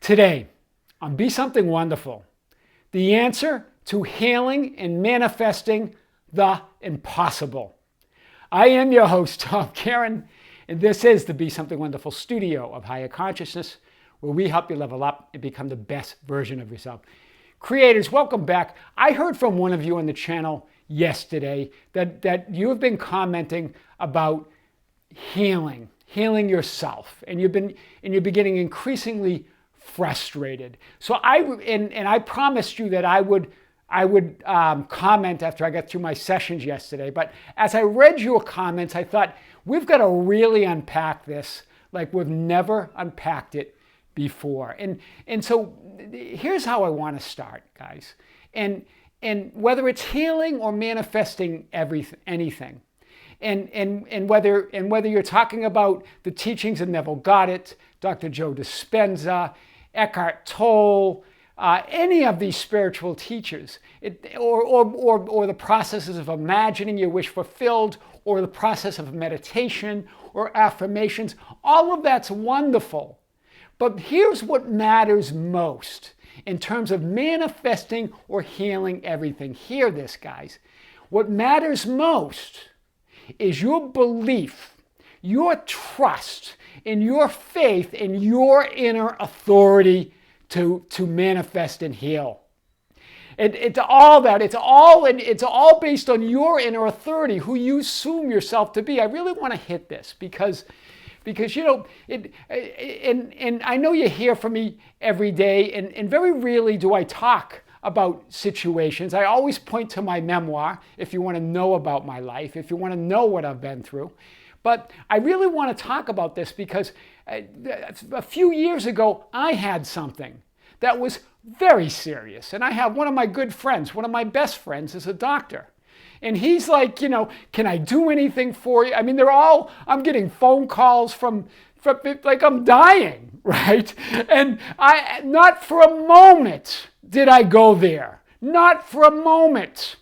Today, on Be Something Wonderful, the answer to healing and manifesting the impossible. I am your host, Tom Kearin, and this is the Be Something Wonderful studio of higher consciousness, where we help you level up and become the best version of yourself. Creators, welcome back. I heard from one of you on the channel yesterday that you have been commenting about healing yourself, and you're getting increasingly frustrated. So I promised you that I would comment after I got through my sessions yesterday. But as I read your comments, I thought we've got to really unpack this like we've never unpacked it before. And so here's how I want to start, guys. And whether it's healing or manifesting anything, and whether you're talking about the teachings of Neville Goddard, Dr. Joe Dispenza, Eckhart Tolle, any of these spiritual teachers, or the processes of imagining your wish fulfilled, or the process of meditation or affirmations, all of that's wonderful. But here's what matters most in terms of manifesting or healing everything. Hear this, guys. What matters most is your belief, your trust, in your faith, in your inner authority to manifest and heal. It's all that. It's all based on your inner authority, who you assume yourself to be. I really want to hit this because you know, and I know you hear from me every day, and very rarely do I talk about situations. I always point to my memoir if you want to know about my life, if you want to know what I've been through. But I really want to talk about this because a few years ago, I had something that was very serious. And I have one of my good friends, one of my best friends is a doctor. And he's like, you know, can I do anything for you? I mean, I'm getting phone calls from like I'm dying, right? And not for a moment did I go there. Not for a moment.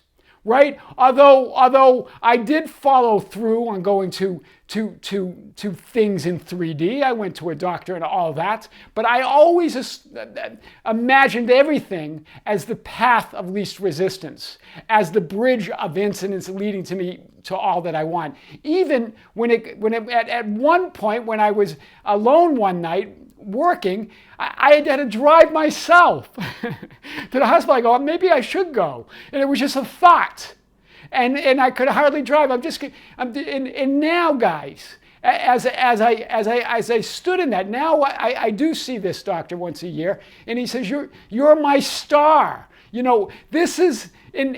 Right? Although I did follow through on going to things in 3D. I went to a doctor and all that. But I always imagined everything as the path of least resistance, as the bridge of incidents leading to me to all that I want. Even at one point when I was alone one night, working, I had to drive myself to the hospital. I go, maybe I should go. And it was just a thought. And I could hardly drive. And now, guys, as I stood in that, now I do see this doctor once a year, and he says, you're my star. You know, this is and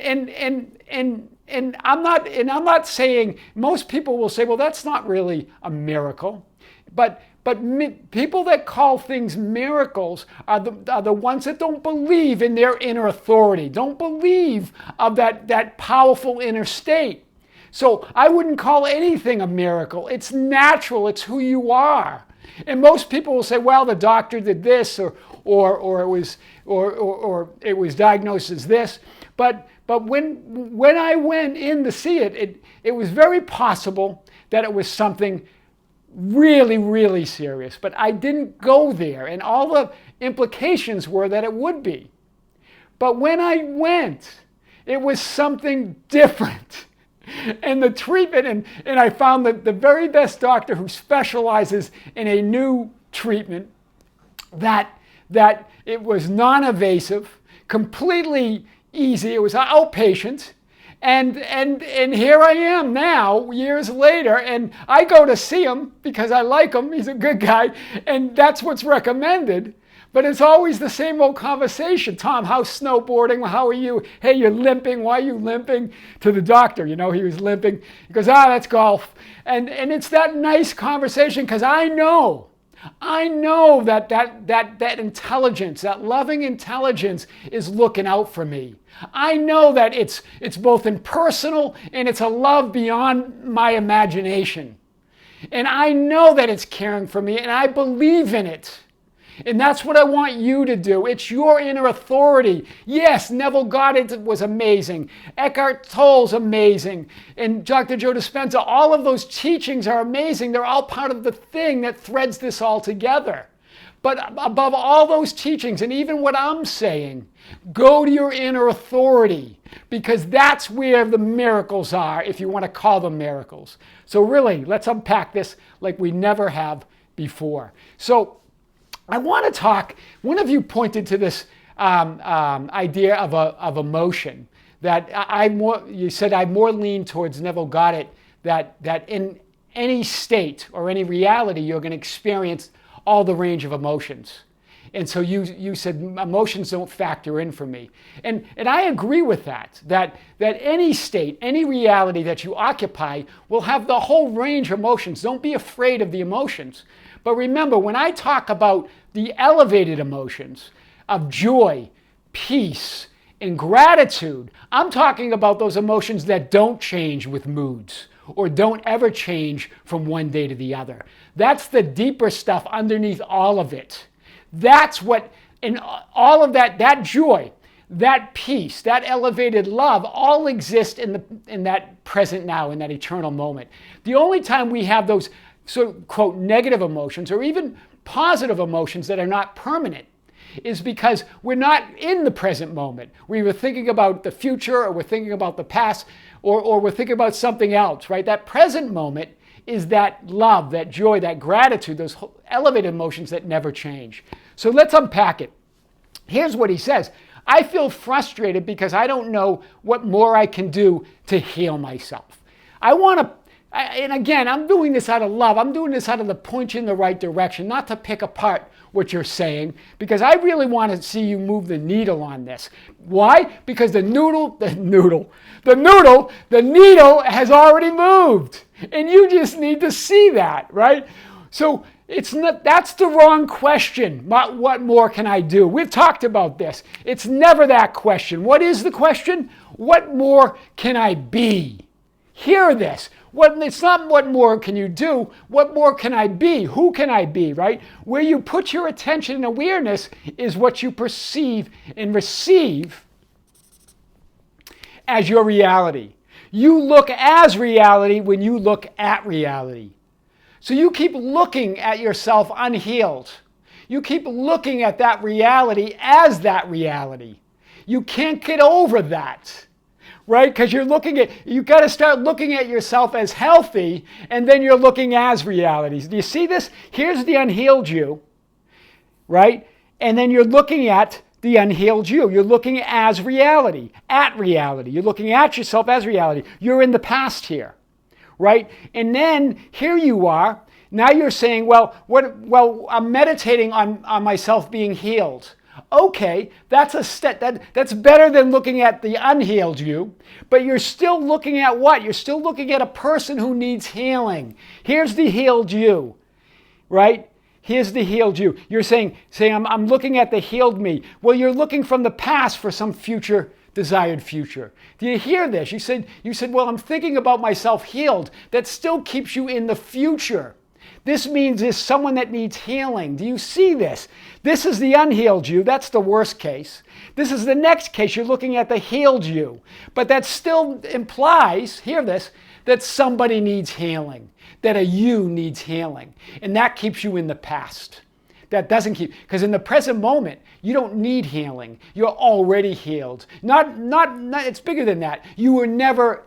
I'm not saying, most people will say, well, that's not really a miracle. But people that call things miracles are the ones that don't believe in their inner authority, don't believe of that powerful inner state. So I wouldn't call anything a miracle. It's natural. It's who you are. And most people will say, well, the doctor did this, or it was diagnosed as this. But when I went in to see it was very possible that it was something really, really serious. But I didn't go there, and all the implications were that it would be. But when I went, it was something different. And the treatment, and I found that the very best doctor who specializes in a new treatment, that it was non-invasive, completely easy, it was outpatient. And here I am now, years later, and I go to see him because I like him. He's a good guy, and that's what's recommended. But it's always the same old conversation. Tom, how's snowboarding? How are you? Hey, you're limping. Why are you limping? To the doctor, you know, he was limping. He goes, that's golf. And it's that nice conversation because I know that intelligence, that loving intelligence is looking out for me. I know that it's both impersonal and it's a love beyond my imagination. And I know that it's caring for me, and I believe in it. And that's what I want you to do. It's your inner authority. Yes, Neville Goddard was amazing. Eckhart Tolle's amazing. And Dr. Joe Dispenza, all of those teachings are amazing. They're all part of the thing that threads this all together. But above all those teachings, and even what I'm saying, go to your inner authority, because that's where the miracles are, if you want to call them miracles. So really, let's unpack this like we never have before. So I want to talk, one of you pointed to this idea of emotion, that you said I more lean towards, Neville got it, that in any state or any reality, you're going to experience all the range of emotions. And so you said emotions don't factor in for me. And I agree with that any state, any reality that you occupy will have the whole range of emotions. Don't be afraid of the emotions. But remember, when I talk about the elevated emotions of joy, peace, and gratitude, I'm talking about those emotions that don't change with moods or don't ever change from one day to the other. That's the deeper stuff underneath all of it. That's what, in all of that joy, that peace, that elevated love, all exist in that present now, in that eternal moment. The only time we have those sort of, quote, negative emotions or even positive emotions that are not permanent is because we're not in the present moment. We were thinking about the future, or we're thinking about the past, or we're thinking about something else, right? That present moment is that love, that joy, that gratitude, those elevated emotions that never change. So let's unpack it. Here's what he says. I feel frustrated because I don't know what more I can do to heal myself. And again, I'm doing this out of love. I'm doing this out of the point you in the right direction, not to pick apart what you're saying, because I really want to see you move the needle on this. Why? Because the needle has already moved. And you just need to see that, right? So that's the wrong question. What more can I do? We've talked about this. It's never that question. What is the question? What more can I be? Hear this. It's not what more can you do, what more can I be? Who can I be, right? Where you put your attention and awareness is what you perceive and receive as your reality. You look as reality when you look at reality. So you keep looking at yourself unhealed. You keep looking at that reality as that reality. You can't get over that. Right? Because you got to start looking at yourself as healthy, and then you're looking as realities. Do you see this? Here's the unhealed you, right? And then you're looking at the unhealed you. You're looking as reality, at reality. You're looking at yourself as reality. You're in the past here, right? And then here you are. Now you're saying, well, I'm meditating on myself being healed. Okay, that's a step. That's better than looking at the unhealed you, but you're still looking at what? You're still looking at a person who needs healing. Here's the healed you, right? Here's the healed you. You're saying I'm looking at the healed me. Well, you're looking from the past for some future, desired future. Do you hear this? You said, well, I'm thinking about myself healed. That still keeps you in the future. This means there's someone that needs healing. Do you see this? This is the unhealed you. That's the worst case. This is the next case. You're looking at the healed you. But that still implies, hear this, that somebody needs healing, that a you needs healing. And that keeps you in the past. That doesn't keep, because in the present moment, you don't need healing. You're already healed. It's bigger than that. You were never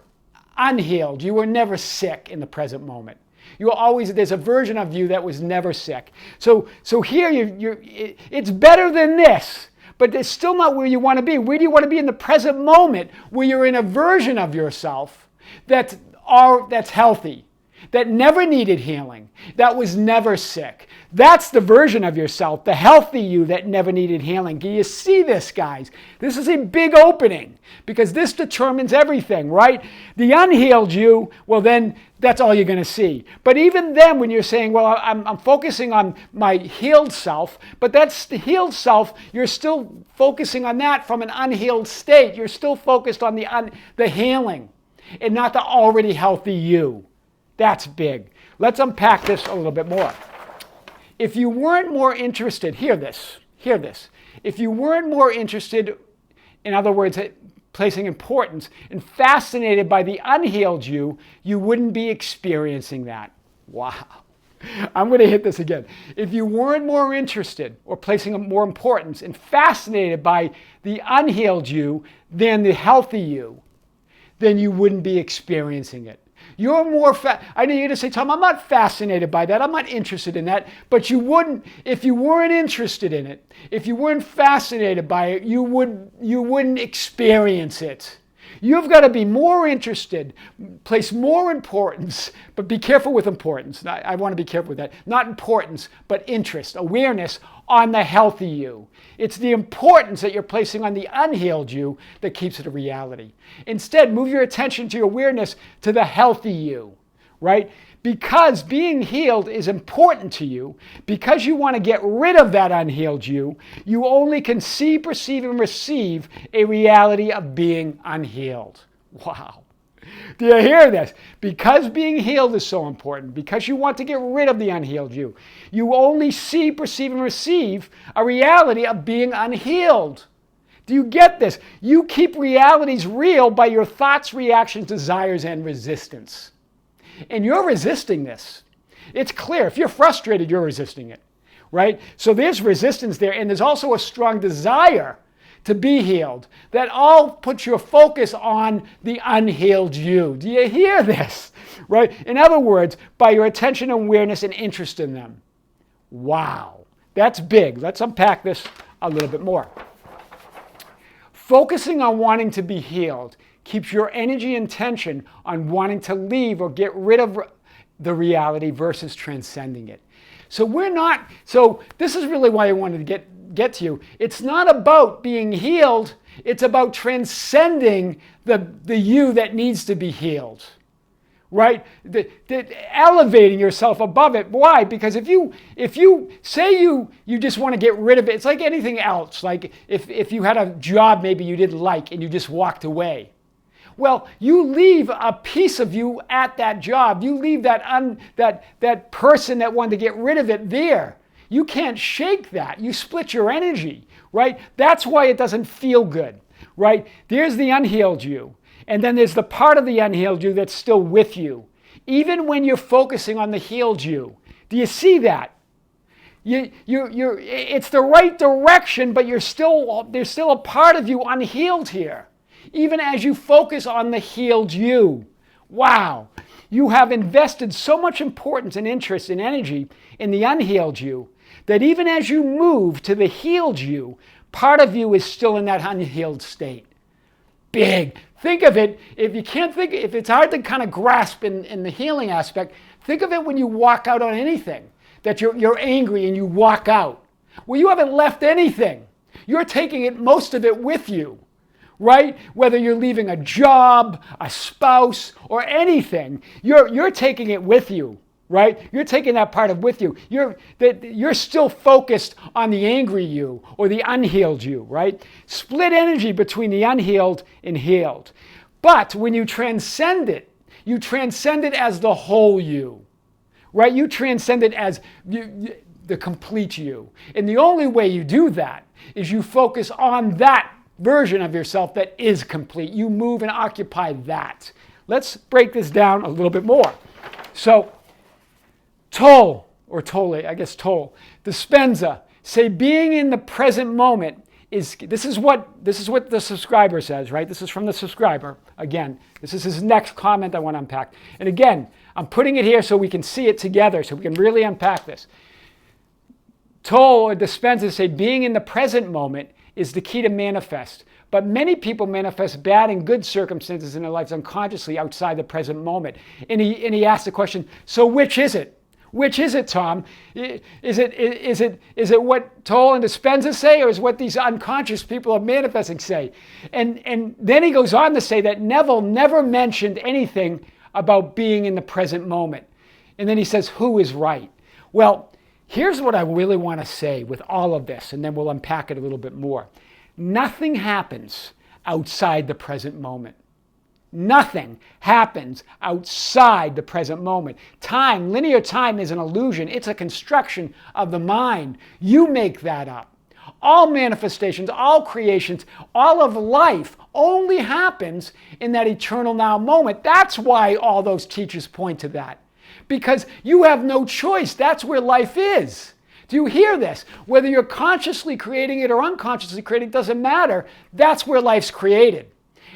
unhealed. You were never sick in the present moment. There's a version of you that was never sick. So here it's better than this, but it's still not where you want to be. Where do you want to be? In the present moment, where you're in a version of yourself that's healthy, that never needed healing, that was never sick. That's the version of yourself, the healthy you that never needed healing. Do you see this, guys? This is a big opening, because this determines everything, right? The unhealed you, well then, that's all you're going to see. But even then, when you're saying, well, I'm focusing on my healed self, but that's the healed self, you're still focusing on that from an unhealed state. You're still focused on the healing and not the already healthy you. That's big. Let's unpack this a little bit more. If you weren't more interested, hear this. If you weren't more interested, in other words, placing importance and fascinated by the unhealed you, you wouldn't be experiencing that. Wow. I'm going to hit this again. If you weren't more interested or placing more importance and fascinated by the unhealed you than the healthy you, then you wouldn't be experiencing it. You're more I need you to say, Tom, I'm not fascinated by that. I'm not interested in that. But you wouldn't, if you weren't interested in it, if you weren't fascinated by it, you wouldn't experience it. You've got to be more interested, place more importance, but be careful with importance. I want to be careful with that. Not importance, but interest, awareness on the healthy you. It's the importance that you're placing on the unhealed you that keeps it a reality. Instead, move your attention to your awareness to the healthy you, right? Because being healed is important to you, because you want to get rid of that unhealed you only can see, perceive, and receive a reality of being unhealed. Wow. Do you hear this? Because being healed is so important, because you want to get rid of the unhealed you only see, perceive, and receive a reality of being unhealed. Do you get this? You keep realities real by your thoughts, reactions, desires, and resistance. And you're resisting this. It's clear. If you're frustrated, you're resisting it, right? So there's resistance there, and there's also a strong desire to be healed. That all puts your focus on the unhealed you. Do you hear this? Right? In other words, by your attention, awareness, and interest in them. Wow. That's big. Let's unpack this a little bit more. Focusing on wanting to be healed keeps your energy and tension on wanting to leave or get rid of the reality versus transcending it. So this is really why I wanted to get to you. It's not about being healed, it's about transcending the you that needs to be healed. Right? Elevating yourself above it. Why? Because if you say you just want to get rid of it, it's like anything else. Like if you had a job maybe you didn't like and you just walked away. Well, you leave a piece of you at that job. You leave that person that wanted to get rid of it there. You can't shake that. You split your energy, right? That's why it doesn't feel good, right? There's the unhealed you. And then there's the part of the unhealed you that's still with you. Even when you're focusing on the healed you. Do you see that? It's the right direction, but there's still a part of you unhealed here. Even as you focus on the healed you. Wow. You have invested so much importance and interest and energy in the unhealed you that even as you move to the healed you, part of you is still in that unhealed state. Big. Think of it, if it's hard to kind of grasp in the healing aspect, think of it when you walk out on anything, that you're angry and you walk out. Well, you haven't left anything. You're taking most of it with you. Right? Whether you're leaving a job, a spouse, or anything, you're taking it with you, right? You're taking that part of with you. You're still focused on the angry you or the unhealed you, right? Split energy between the unhealed and healed. But when you transcend it as the whole you, right? You transcend it as the complete you. And the only way you do that is you focus on that version of yourself that is complete. You move and occupy that. Let's break this down a little bit more. So, Toll, Dispenza, say being in the present moment this is what the subscriber says, right? This is from the subscriber. Again, this is his next comment I want to unpack. And again, I'm putting it here so we can see it together, so we can really unpack this. Toll or Dispenza say being in the present moment is the key to manifest. But many people manifest bad and good circumstances in their lives unconsciously outside the present moment. And he asked the question, so which is it? Which is it, Tom? Is it what Toll and Dispenza say, or is what these unconscious people are manifesting say? And then he goes on to say that Neville never mentioned anything about being in the present moment. And then he says, who is right? Well, here's what I really want to say with all of this, and then we'll unpack it a little bit more. Nothing happens outside the present moment. Nothing happens outside the present moment. Time, linear time, is an illusion. It's a construction of the mind. You make that up. All manifestations, all creations, all of life only happens in that eternal now moment. That's why all those teachers point to that. because you have no choice. That's where life is. Do you hear this? Whether you're consciously creating it or unconsciously creating it, doesn't matter. That's where life's created.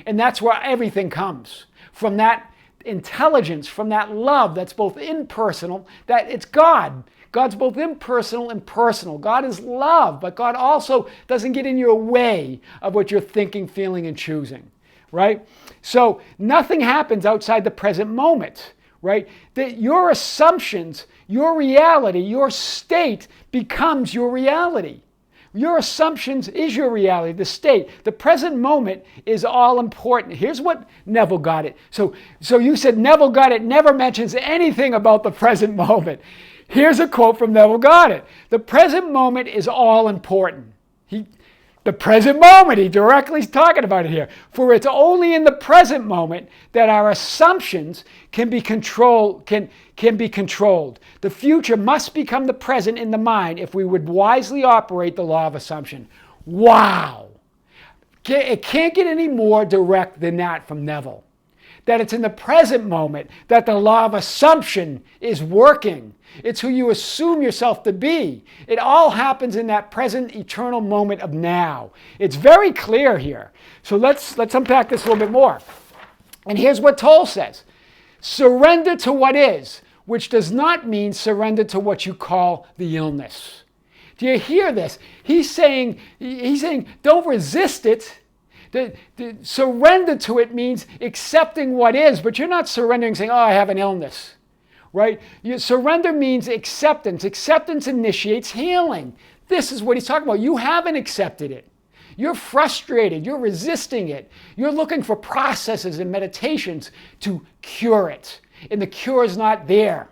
And that's where everything comes. From that intelligence, from that love that's both impersonal, that it's God. God's both impersonal and personal. God is love, but God also doesn't get in your way of what you're thinking, feeling, and choosing, right? So nothing happens outside the present moment, right? That your assumptions, your reality, your state becomes your reality. Your assumptions is your reality, the state. The present moment is all important. Here's what Neville got it. So you said Neville got it never mentions anything about the present moment. Here's a quote from Neville Goddard. The present moment is all important. The present moment, he directly is talking about it here. For it's only in the present moment that our assumptions can be controlled. The future must become the present in the mind if we would wisely operate the law of assumption. Wow! It can't get any more direct than that from Neville. That it's in the present moment that the law of assumption is working. It's who you assume yourself to be. It all happens in that present eternal moment of now. It's very clear here. So let's unpack this a little bit more. And here's what Toll says. Surrender to what is, which does not mean surrender to what you call the illness. Do you hear this? He's saying don't resist it. The surrender to it means accepting what is, but you're not surrendering saying, oh, I have an illness, right? Surrender means acceptance. Acceptance initiates healing. This is what he's talking about. You haven't accepted it. You're frustrated. You're resisting it. You're looking for processes and meditations to cure it. And the cure is not there.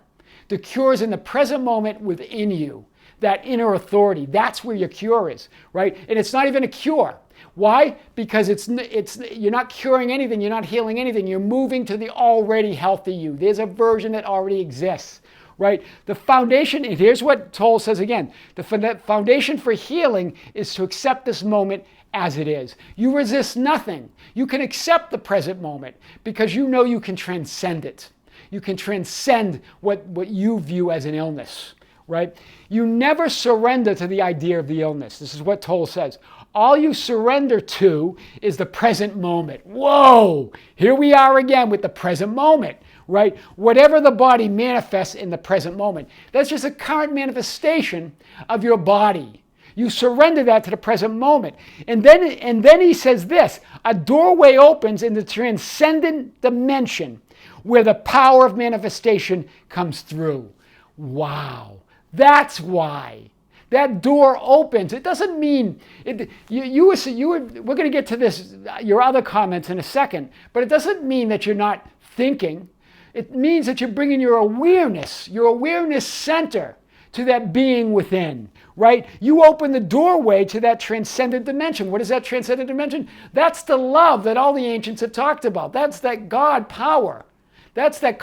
The cure is in the present moment within you. That inner authority. That's where your cure is, right? And it's not even a cure. Why? Because you're not curing anything, you're not healing anything, you're moving to the already healthy you. There's a version that already exists, right? The foundation, and here's what Toll says again, the foundation for healing is to accept this moment as it is. You resist nothing. You can accept the present moment because you know you can transcend it. You can transcend what you view as an illness, right? You never surrender to the idea of the illness. This is what Toll says. All you surrender to is the present moment. Whoa! Here we are again with the present moment, right? Whatever the body manifests in the present moment. That's just a current manifestation of your body. You surrender that to the present moment. And then he says this, a doorway opens in the transcendent dimension where the power of manifestation comes through. Wow! That's why. That door opens. It doesn't mean, we're going to get to this, your other comments in a second, but it doesn't mean that you're not thinking. It means that you're bringing your awareness center to that being within, right? You open the doorway to that transcendent dimension. What is that transcendent dimension? That's the love that all the ancients have talked about. That's that God power. That's that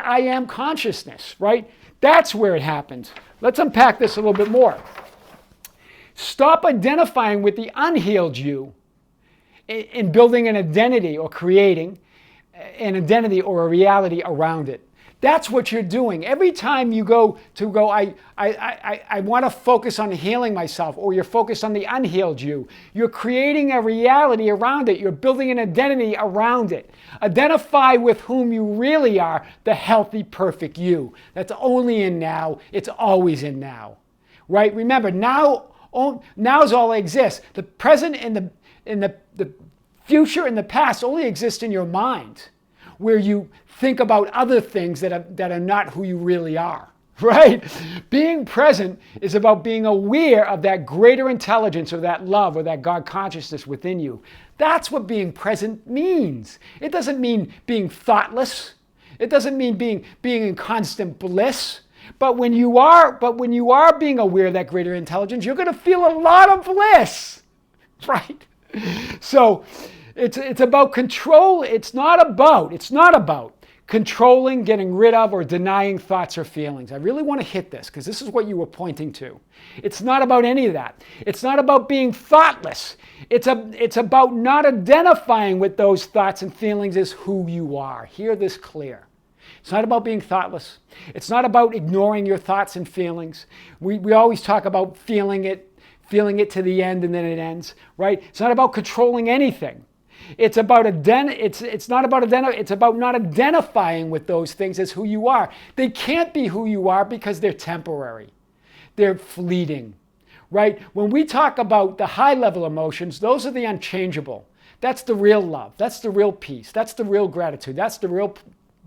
I am consciousness, right? That's where it happens. Let's unpack this a little bit more. Stop identifying with the unhealed you in building an identity or creating an identity or a reality around it. That's what you're doing. Every time you I want to focus on healing myself, or you're focused on the unhealed you, you're creating a reality around it. You're building an identity around it. Identify with whom you really are, the healthy, perfect you. That's only in now. It's always in now, right? Remember, now is all that exists. The present and the future and the past only exist in your mind, where you think about other things that are not who you really are, right? Being present is about being aware of that greater intelligence or that love or that God consciousness within you. That's what being present means. It doesn't mean being thoughtless. It doesn't mean being in constant bliss. But when you are being aware of that greater intelligence, you're going to feel a lot of bliss, right? So it's about control. It's not about controlling, getting rid of, or denying thoughts or feelings. I really want to hit this because this is what you were pointing to. It's not about any of that. It's not about being thoughtless. It's about not identifying with those thoughts and feelings as who you are. Hear this clear. It's not about being thoughtless. It's not about ignoring your thoughts and feelings. We always talk about feeling it to the end and then it ends, right? It's not about controlling anything. It's about it's about not identifying with those things as who you are. They can't be who you are because they're temporary. They're fleeting, right? When we talk about the high level emotions, those are the unchangeable. That's the real love. That's the real peace. That's the real gratitude. That's the real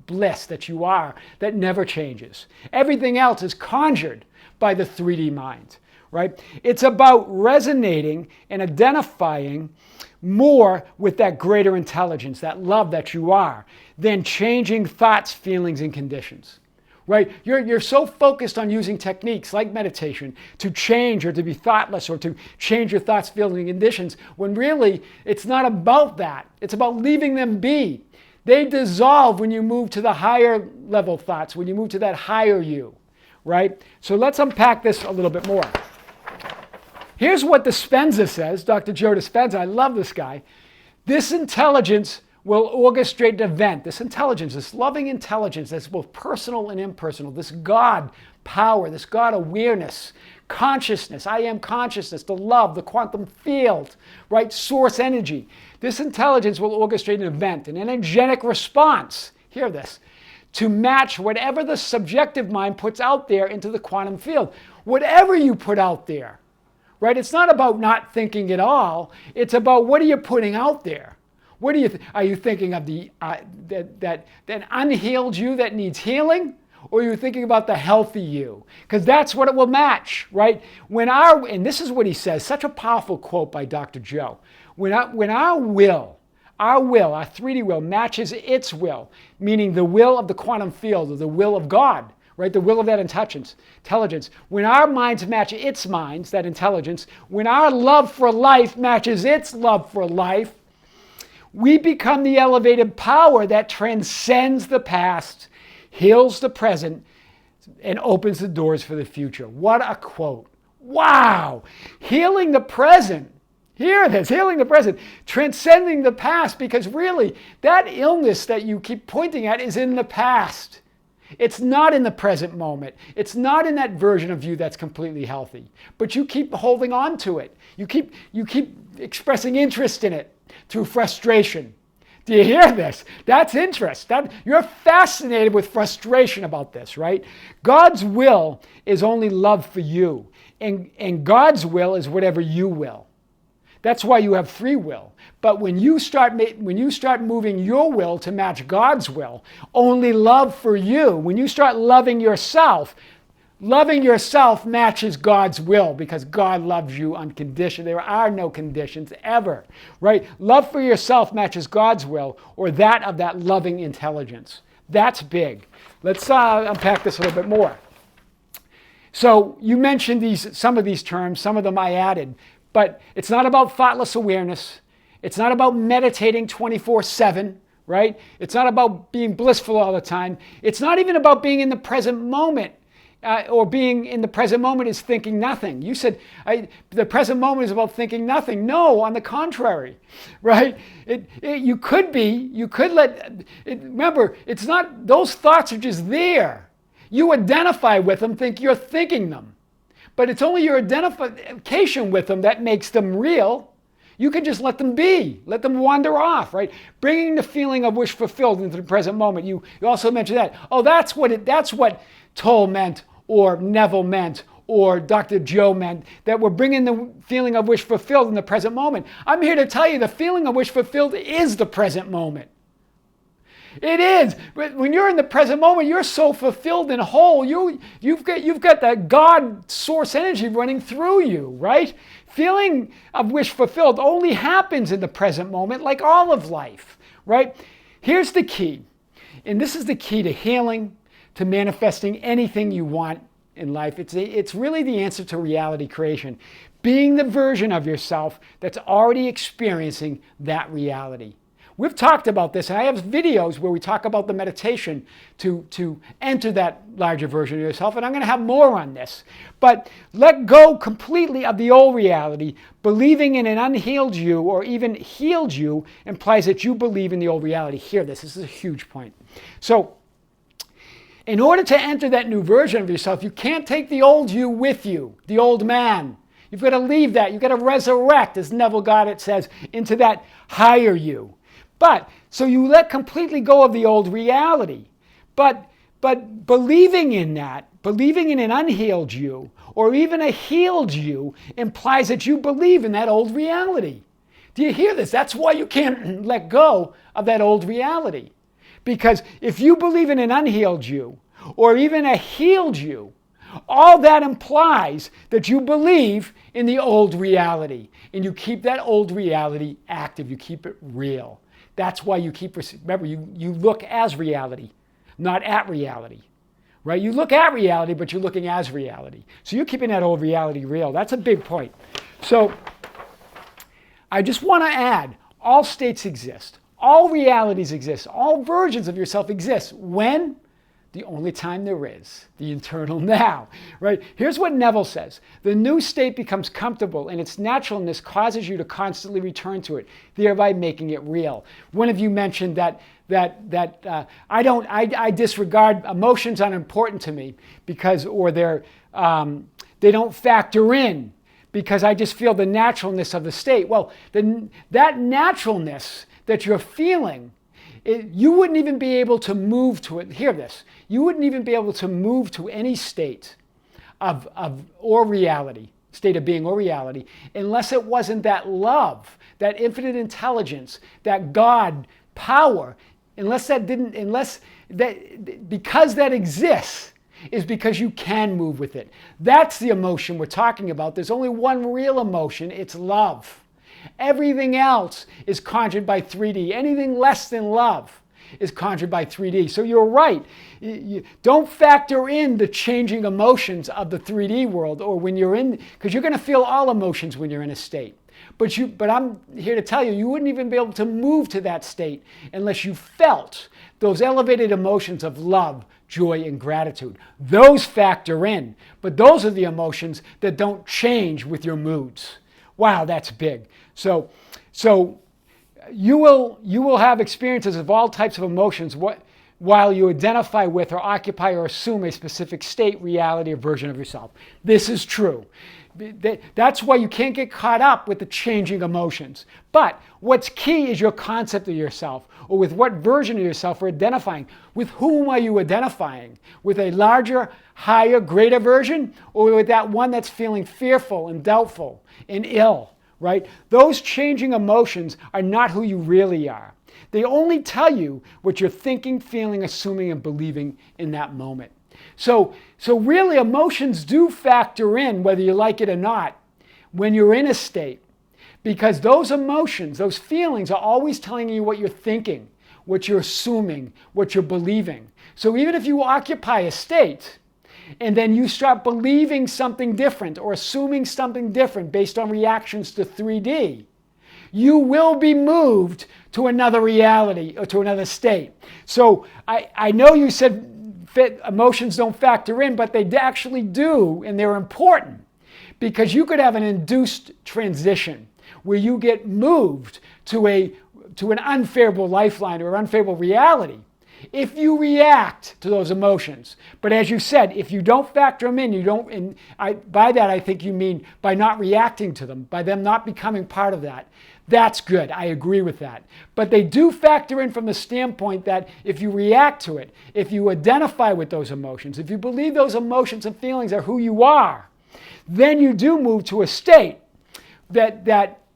bliss that you are that never changes. Everything else is conjured by the 3D mind, right? It's about resonating and identifying more with that greater intelligence, that love that you are, than changing thoughts, feelings, and conditions, right? You're so focused on using techniques like meditation to change or to be thoughtless or to change your thoughts, feelings, and conditions, when really it's not about that. It's about leaving them be. They dissolve when you move to the higher level thoughts, when you move to that higher you, right? So let's unpack this a little bit more. Here's what Dispenza says, Dr. Joe Dispenza. I love this guy. This intelligence will orchestrate an event. This intelligence, this loving intelligence that's both personal and impersonal, this God power, this God awareness, consciousness, I am consciousness, the love, the quantum field, right? Source energy. This intelligence will orchestrate an event, an energetic response, hear this, to match whatever the subjective mind puts out there into the quantum field. Whatever you put out there. Right? It's not about not thinking at all. It's about what are you putting out there? What are you thinking of that unhealed you that needs healing, or are you thinking about the healthy you? Because that's what it will match, right? And this is what he says, such a powerful quote by Dr. Joe. When our will, our 3D will matches its will, meaning the will of the quantum field or the will of God. Right, the will of that intelligence. When our minds match its minds, that intelligence, when our love for life matches its love for life, we become the elevated power that transcends the past, heals the present, and opens the doors for the future. What a quote. Wow! Healing the present. Hear this, healing the present, transcending the past, because really, that illness that you keep pointing at is in the past. It's not in the present moment. It's not in that version of you that's completely healthy. But you keep holding on to it. You keep expressing interest in it through frustration. Do you hear this? That's interest. You're fascinated with frustration about this, right? God's will is only love for you. And God's will is whatever you will. That's why you have free will. But when you start moving your will to match God's will, only love for you, when you start loving yourself matches God's will because God loves you unconditionally. There are no conditions ever, right? Love for yourself matches God's will or that of that loving intelligence. That's big. Let's unpack this a little bit more. So you mentioned some of these terms, some of them I added. But it's not about thoughtless awareness. It's not about meditating 24/7, right? It's not about being blissful all the time. It's not even about being in the present moment. Or being in the present moment is thinking nothing. You said the present moment is about thinking nothing. No, on the contrary, right? Remember, it's not, those thoughts are just there. You identify with them, think you're thinking them. But it's only your identification with them that makes them real. You can just let them be, let them wander off, right? Bringing the feeling of wish fulfilled into the present moment. You also mentioned that. Oh, that's what Toll meant, or Neville meant, or Dr. Joe meant, that we're bringing the feeling of wish fulfilled in the present moment. I'm here to tell you the feeling of wish fulfilled is the present moment. It is. When you're in the present moment, you're so fulfilled and whole. You've got that God source energy running through you, right? Feeling of wish fulfilled only happens in the present moment, like all of life, right? Here's the key, and this is the key to healing, to manifesting anything you want in life. It's really the answer to reality creation. Being the version of yourself that's already experiencing that reality. We've talked about this, and I have videos where we talk about the meditation to enter that larger version of yourself, and I'm going to have more on this. But let go completely of the old reality. Believing in an unhealed you or even healed you implies that you believe in the old reality. Hear this. This is a huge point. So In order to enter that new version of yourself, you can't take the old you with you, the old man. You've got to leave that. You've got to resurrect, as Neville Goddard says, into that higher you. So you let completely go of the old reality. But believing in that, believing in an unhealed you, or even a healed you, implies that you believe in that old reality. Do you hear this? That's why you can't let go of that old reality. Because if you believe in an unhealed you, or even a healed you, all that implies that you believe in the old reality. And you keep that old reality active. You keep it real. That's why you keep, remember, you look as reality, not at reality. Right? You look at reality, but you're looking as reality. So you're keeping that old reality real. That's a big point. So I just want to add, all states exist. All realities exist. All versions of yourself exist. When? The only time there is, the eternal now, right? Here's what Neville says. The new state becomes comfortable and its naturalness causes you to constantly return to it, thereby making it real. One of you mentioned that I disregard emotions unimportant to me because, or they don't factor in because I just feel the naturalness of the state. Well, that naturalness that you're feeling, you wouldn't even be able to move to it. Hear this. You wouldn't even be able to move to any state or reality, state of being or reality, unless it wasn't that love, that infinite intelligence, that God power, because that exists, is because you can move with it. That's the emotion we're talking about. There's only one real emotion. It's love. Everything else is conjured by 3D. Anything less than love is conjured by 3D. So you're right. Don't factor in the changing emotions of the 3D world, or when you're in, because you're going to feel all emotions when you're in a state. But I'm here to tell you, you wouldn't even be able to move to that state unless you felt those elevated emotions of love, joy, and gratitude. Those factor in, but those are the emotions that don't change with your moods. Wow, that's big. So you will have experiences of all types of emotions while you identify with or occupy or assume a specific state, reality, or version of yourself. This is true. That's why you can't get caught up with the changing emotions. But what's key is your concept of yourself, or with what version of yourself you're identifying. With whom are you identifying? With a larger, higher, greater version, or with that one that's feeling fearful and doubtful and ill, right? Those changing emotions are not who you really are. They only tell you what you're thinking, feeling, assuming, and believing in that moment. So really, emotions do factor in, whether you like it or not, when you're in a state. Because those emotions, those feelings are always telling you what you're thinking, what you're assuming, what you're believing. So even if you occupy a state, and then you start believing something different or assuming something different based on reactions to 3D, you will be moved to another reality or to another state. So I know you said emotions don't factor in, but they actually do, and they're important, because you could have an induced transition where you get moved to an unfavorable lifeline or unfavorable reality if you react to those emotions. But as you said, if you don't factor them in, by that I think you mean by not reacting to them, by them not becoming part of that. That's good. I agree with that. But they do factor in from the standpoint that if you react to it, if you identify with those emotions, if you believe those emotions and feelings are who you are, then you do move to a state that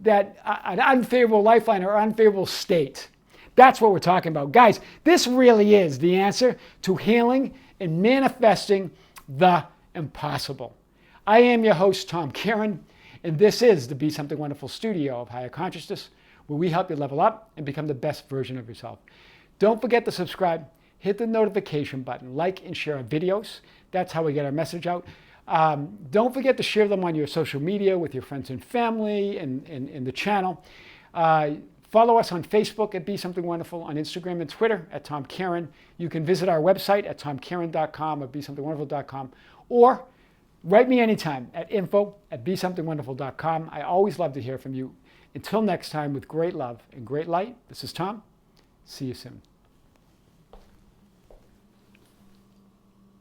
an unfavorable lifeline or unfavorable state. That's what we're talking about. Guys, this really is the answer to healing and manifesting the impossible. I am your host, Tom Kearin, and this is the Be Something Wonderful studio of Higher Consciousness, where we help you level up and become the best version of yourself. Don't forget to subscribe, hit the notification button, like and share our videos. That's how we get our message out. Don't forget to share them on your social media with your friends and family and the channel. Follow us on Facebook at Be Something Wonderful, on Instagram and Twitter at Tom Kearin. You can visit our website at tomkearin.com or besomethingwonderful.com, or write me anytime at info@besomethingwonderful.com. I always love to hear from you. Until next time, with great love and great light, this is Tom. See you soon.